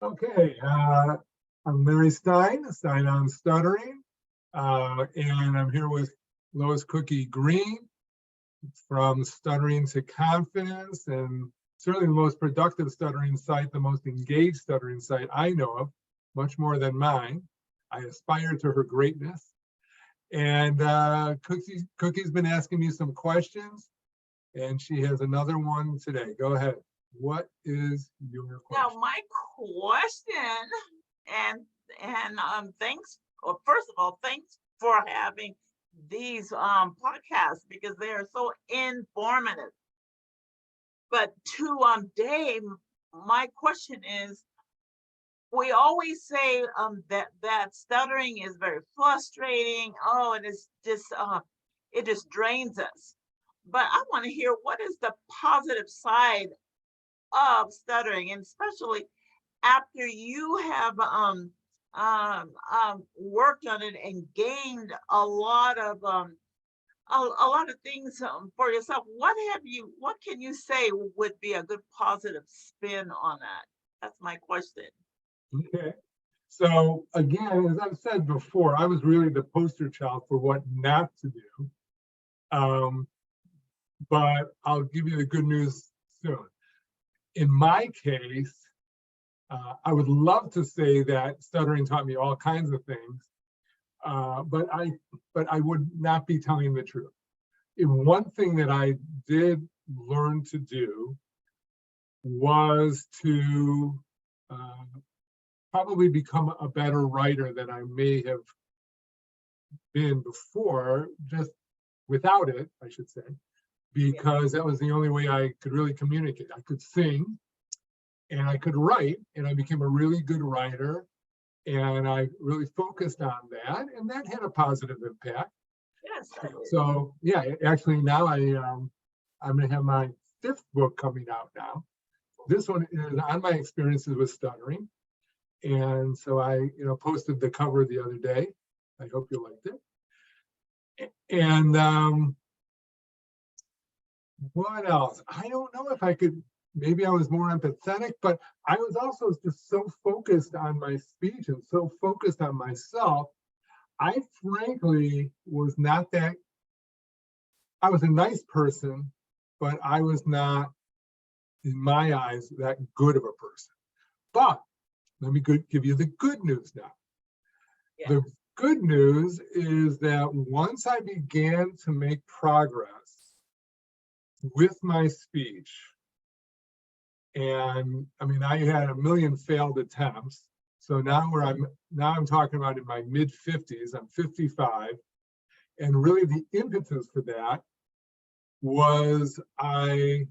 Okay, I'm Larry Stein, Stein On Stuttering, and I'm here with Lois Cookie Green from Stuttering to Confidence, and certainly the most productive stuttering site, the most engaged stuttering site I know of, much more than mine. I aspire to her greatness. And Cookie's been asking me some questions, and she has another one today. Go ahead. What is your question? Now, my question, and thanks. Well, first of all, thanks for having these podcasts because they are so informative. But to Dave, my question is: we always say that stuttering is very frustrating. Oh, it just drains us. But I want to hear what is the positive side of stuttering, and especially after you have worked on it and gained a lot of things for yourself. What can you say would be a good positive spin on that? That's my question. Okay. So again, as I've said before, I was really the poster child for what not to do. But I'll give you the good news soon. In my case, I would love to say that stuttering taught me all kinds of things, but I would not be telling the truth. One thing that I did learn to do was to probably become a better writer than I may have been before, just without it, I should say, because that was the only way I could really communicate. I could sing and I could write, and I became a really good writer, and I really focused on that, and that had a positive impact. Yes. So yeah, actually now I'm going to have my 5th book coming out now. This one is on my experiences with stuttering, and so I posted the cover the other day. I hope you liked it. And what else? I don't know if I could. Maybe I was more empathetic, but I was also just so focused on my speech and so focused on myself. I frankly was not that. I was a nice person, but I was not, in my eyes, that good of a person. But let me give you the good news now. Yeah. The good news is that once I began to make progress with my speech, and I mean, I had a million failed attempts. So now I'm talking about in my mid 50s, I'm 55. And really the impetus for that was I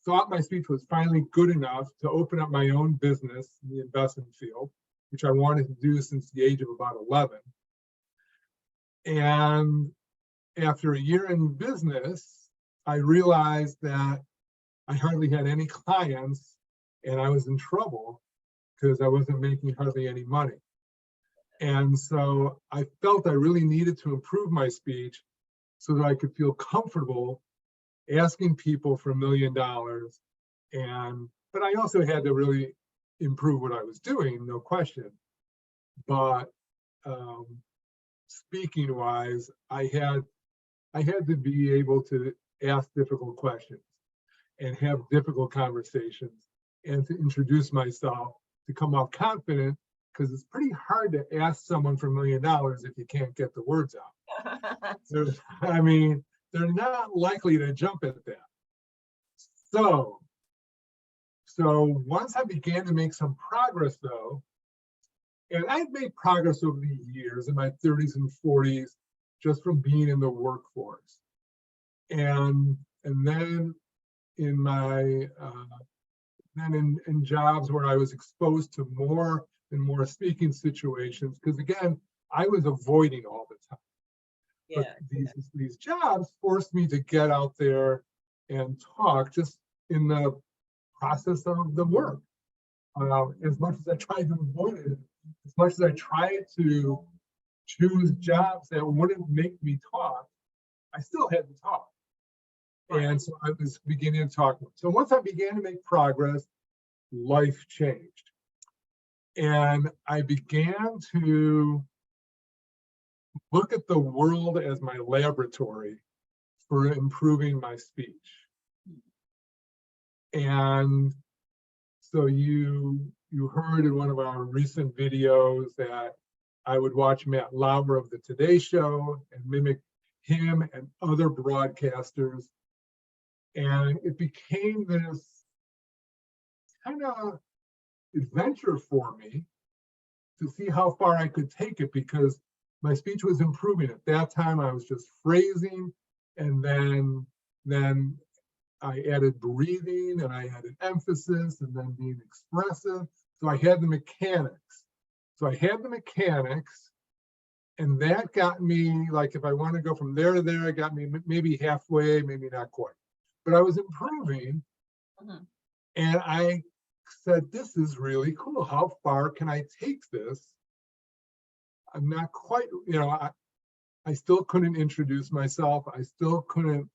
thought my speech was finally good enough to open up my own business in the investment field, which I wanted to do since the age of about 11. And after a year in business, I realized that I hardly had any clients, and I was in trouble because I wasn't making hardly any money. And so I felt I really needed to improve my speech so that I could feel comfortable asking people for $1 million. But I also had to really improve what I was doing, no question. But speaking wise, I had to be able to ask difficult questions and have difficult conversations and to introduce myself, to come off confident, because it's pretty hard to ask someone for $1 million if you can't get the words out. I mean, they're not likely to jump at that. So once I began to make some progress though, and I've made progress over the years in my 30s and 40s, just from being in the workforce. And then in my in jobs where I was exposed to more and more speaking situations, because again, I was avoiding all the time. Yeah. But these jobs forced me to get out there and talk just in the process of the work. As much as I tried to avoid it, as much as I tried to choose jobs that wouldn't make me talk, I still had to talk. And so I was beginning to talk. So once I began to make progress, life changed. And I began to look at the world as my laboratory for improving my speech. And so you heard in one of our recent videos that I would watch Matt Lauer of the Today Show and mimic him and other broadcasters. And it became this kind of adventure for me to see how far I could take it, because my speech was improving. At that time, I was just phrasing, and then I added breathing, and I added emphasis, and then being expressive. So I had the mechanics. And that got me, like, if I want to go from there to there, it got me maybe halfway, maybe not quite. But I was improving, and I said, this is really cool. How far can I take this? I'm not quite, I still couldn't introduce myself. I still couldn't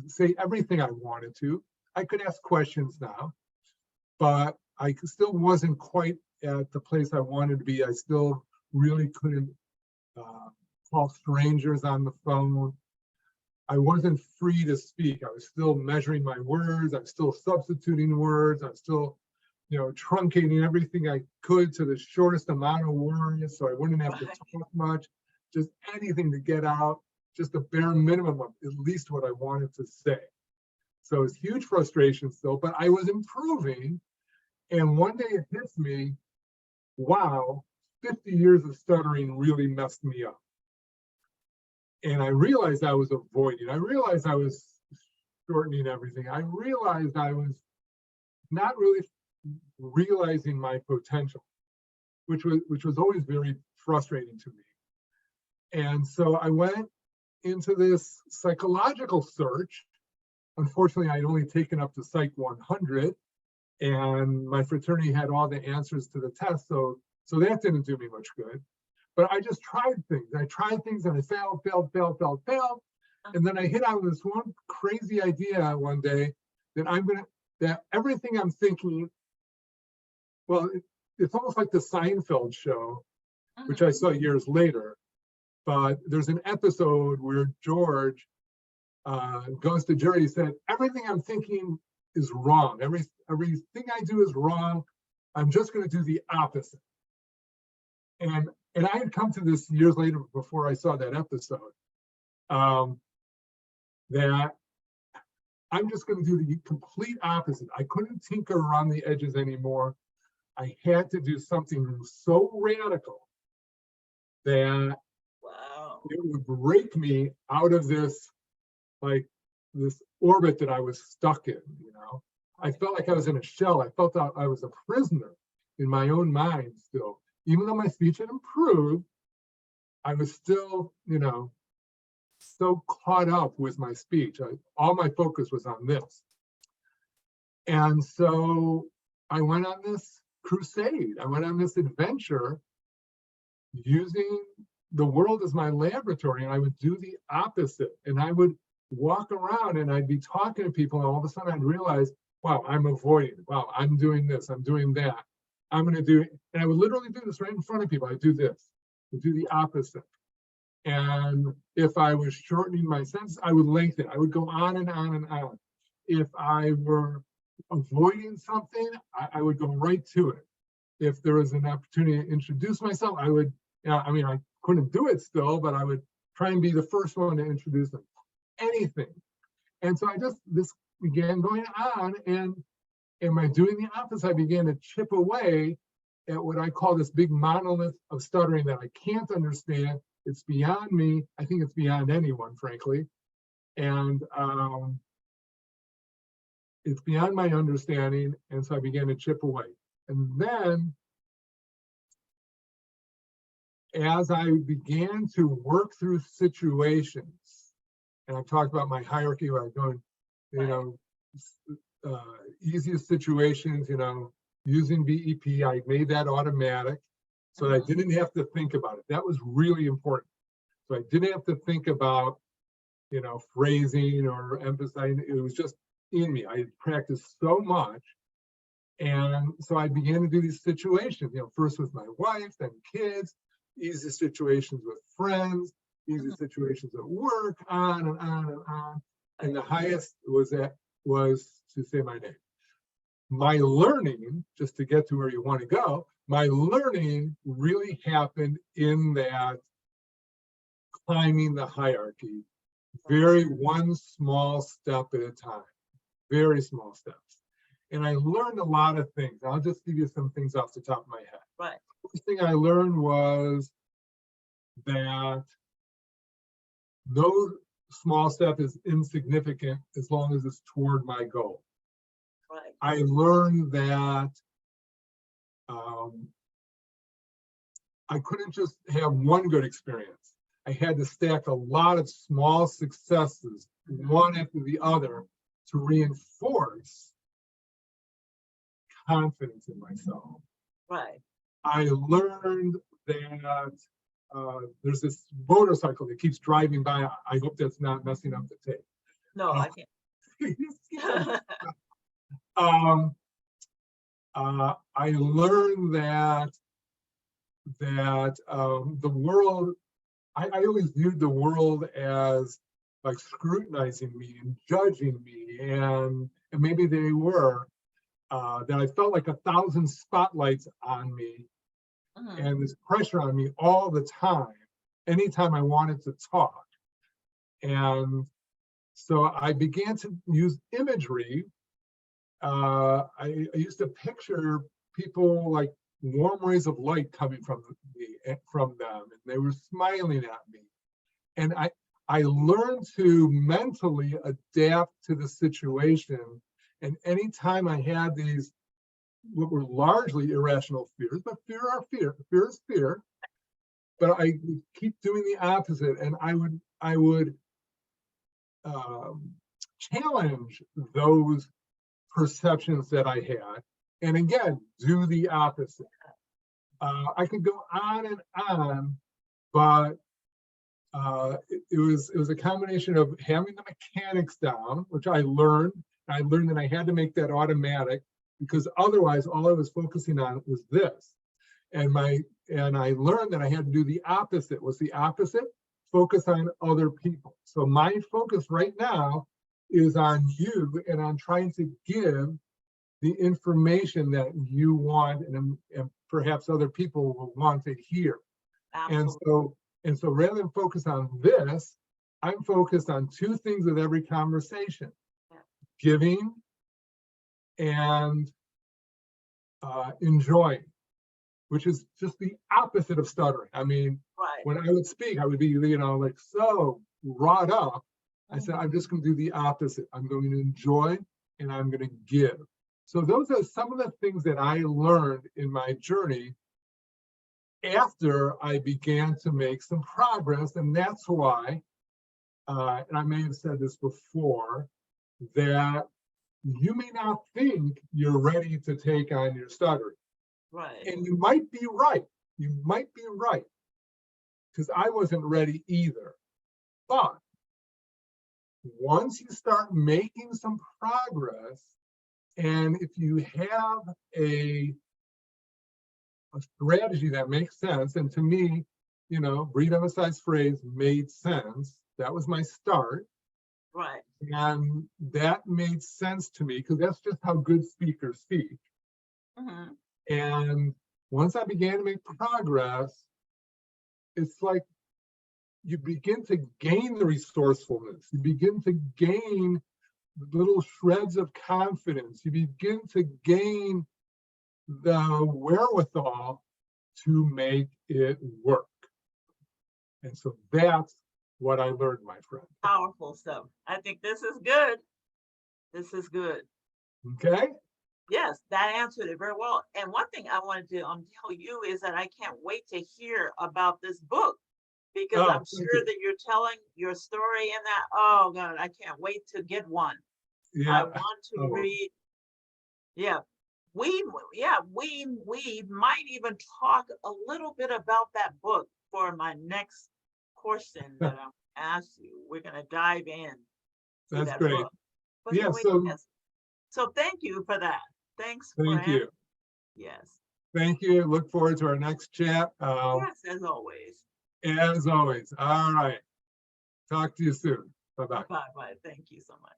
say everything I wanted to. I could ask questions now, but I still wasn't quite at the place I wanted to be. I still really couldn't call strangers on the phone. I wasn't free to speak. I was still measuring my words. I was still substituting words. I was still, truncating everything I could to the shortest amount of words so I wouldn't have to talk much. Just anything to get out, just the bare minimum of at least what I wanted to say. So it was huge frustration still, but I was improving. And one day it hits me, wow, 50 years of stuttering really messed me up. And I realized I was avoiding. I realized I was shortening everything. I realized I was not really realizing my potential, which was always very frustrating to me. And so I went into this psychological search. Unfortunately, I'd only taken up to Psych 100, and my fraternity had all the answers to the test, so that didn't do me much good. But I just tried things. I tried things and I failed. And then I hit on this one crazy idea one day that everything I'm thinking, well, it's almost like the Seinfeld show, which I saw years later. But there's an episode where George goes to Jerry. He said, everything I'm thinking is wrong. Everything I do is wrong. I'm just going to do the opposite. And I had come to this years later before I saw that episode, that I'm just going to do the complete opposite. I couldn't tinker around the edges anymore. I had to do something so radical that it would break me out of this orbit that I was stuck in. I felt like I was in a shell. I felt that I was a prisoner in my own mind still. Even though my speech had improved, I was still, so caught up with my speech. All my focus was on this. And so I went on this crusade. I went on this adventure using the world as my laboratory, and I would do the opposite. And I would walk around and I'd be talking to people, and all of a sudden I'd realize, wow, I'm avoiding. Wow, I'm doing this. I'm doing that. I'm going to do it. And I would literally do this right in front of people. I do this, I do the opposite. And if I was shortening my sentence, I would lengthen. I would go on and on and on. If I were avoiding something, I would go right to it. If there was an opportunity to introduce myself, I would, I couldn't do it still, but I would try and be the first one to introduce them. Anything. And so this began going on, and by doing the opposite, I began to chip away at what I call this big monolith of stuttering that I can't understand. It's beyond me. I think it's beyond anyone, frankly. And it's beyond my understanding. And so I began to chip away. And then, as I began to work through situations, and I've talked about my hierarchy where I'm going, easiest situations, using BEP, I made that automatic so that I didn't have to think about it. That was really important. So I didn't have to think about, phrasing or emphasizing. It was just in me. I had practiced so much And so I began to do these situations, first with my wife, then kids, easy situations with friends, easy Mhm. situations at work, on and on and on. And the Right. highest was to say my name. My learning, just to get to where you want to go, my learning really happened in that climbing the hierarchy, very one small step at a time, very small steps. And I learned a lot of things. I'll just give you some things off the top of my head. Right. First thing I learned was that no small step is insignificant as long as it's toward my goal. Right. I learned that um, I couldn't just have one good experience. I had to stack a lot of small successes, one after the other, to reinforce confidence in myself. Right. I learned that there's this motorcycle that keeps driving by. I hope that's not messing up the tape. No, I can't. um, I learned that the world, I always viewed the world as like scrutinizing me and judging me, and maybe they were, that I felt like 1,000 spotlights on me Mhm. and this pressure on me all the time, anytime I wanted to talk. And so I began to use imagery. I used to picture people like warm rays of light coming from them, and they were smiling at me. And I learned to mentally adapt to the situation. And anytime I had these, what were largely irrational fears, but fear is fear. But I would keep doing the opposite, and I would um, challenge those perceptions that I had, and again, do the opposite. I could go on and on, but it was a combination of having the mechanics down, which I learned. I learned that I had to make that automatic, because otherwise, all I was focusing on was this. And I learned that I had to do the opposite. What's the opposite? Focus on other people. So my focus right now is on you and on trying to give the information that you want, and perhaps other people will want to hear. And Absolutely. so rather than focus on this, I'm focused on two things with every conversation: Yeah. giving and enjoying, which is just the opposite of stuttering. I mean, Right. when I would speak, I would be, like so wrought up. I said, Mhm. I'm just going to do the opposite. I'm going to enjoy and I'm going to give. So those are some of the things that I learned in my journey after I began to make some progress. And that's why, and I may have said this before, that you may not think you're ready to take on your stuttering. Right. And you might be right. You might be right, because I wasn't ready either. But once you start making some progress, and if you have a strategy that makes sense, and to me, breathe emphasize phrase made sense. That was my start. Right. And that made sense to me because that's just how good speakers speak. Mhm. And once I began to make progress, it's like you begin to gain the resourcefulness. You begin to gain little shreds of confidence. You begin to gain the wherewithal to make it work. And so that's what I learned, my friend. Powerful stuff. I think this is good. This is good. Okay? Yes, that answered it very well. And one thing I wanted to tell you is that I can't wait to hear about this book, because Oh, I'm thank sure you. that you're telling your story in that. Oh God, I can't wait to get one. I Yeah. want to Oh, read. Yeah, we we might even talk a little bit about that book for my next question that I'm ask you. We're gonna dive in to that's that great. book. But Yeah. anyway, So yes. So thank you for that. Thanks for Thank having. you. Yes. Thank you. Look forward to our next chat. Yes, as always. As always. All right. Talk to you soon. Bye-bye. Bye bye. Thank you so much.